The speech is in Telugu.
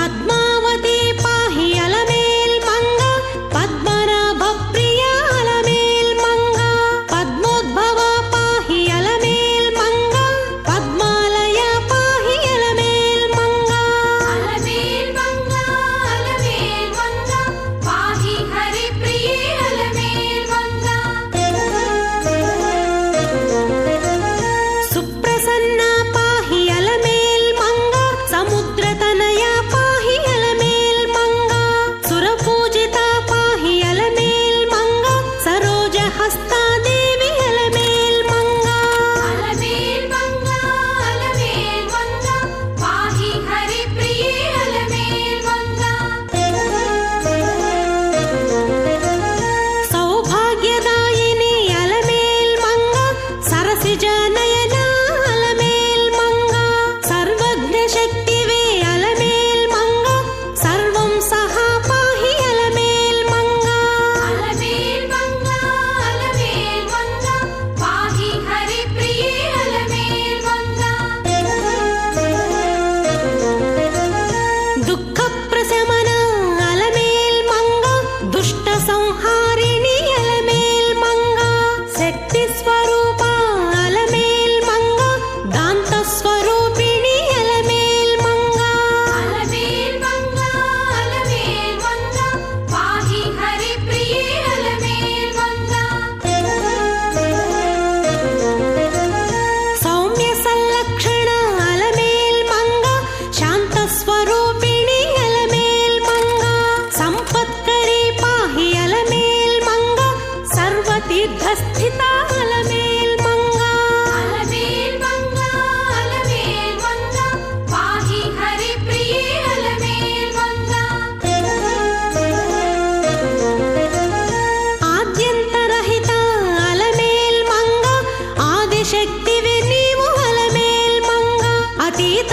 పద్మావతి పాహి అలమేల్ మంగ పద్మనాభ ప్రియ అలమేల్ మంగ పద్మోద్భవ పాహి అలమేల్ మంగ పద్మాలయ పాహి అలమేల్ మంగ అలమేల్ మంగ అలమేల్ మంగ పాహి హరి ప్రియే అలమేల్ మంగ సుప్రసన్న పాహి అలమేల్ మంగ సముద్రతనయ పాహి అలమేల్ మంగ సురపూజిత పాహి అలమేల్ మంగ సరోజ హస్తాదేవి అలమేల్ మంగ అలమేల్ మంగ అలమేల్ మంగ పాహి హరి ప్రియే అలమేల్ మంగ సౌభాగ్యదాయిని అలమేల్ మంగ సరసిజ నయన అలమేల్ మంగ సర్వజ్ఞ శక్తివే అలమేల్ మంగ సర్వం సహా పాహి అలమేల్ మంగ అలమేల్ మంగ అలమేల్ మంగ పాహి హరి ప్రియే అలమేల్ మంగ దుఃఖ ప్రశమన అలమేల్ మంగ దుష్ట సంహారిణి అలమేల్ మంగ శక్తి స్వరూప అలమేల్ మంగ దాంత స్వరూపిణి అలమేల్ మంగ అలమేల్ మంగ అలమేల్ మంగ పాహి హరి ప్రియే అలమేల్ మంగ సౌమ్య సంలక్షణ అలమేల్ మంగ శాంత స్వరూపిణి అలమేల్ మంగ సంపత్కరి పాహి అలమేల్ మంగ సర్వతీర్థస్థిత అలమేల్ మంగ అలమేల్ మంగ అలమేల్ మంగ పాహి హరి ప్రియే అలమేల్ మంగ ఆద్యంతరహిత అలమేల్ మంగ ఆదిశక్తివే నీవు అలమేల్ మంగ అతీత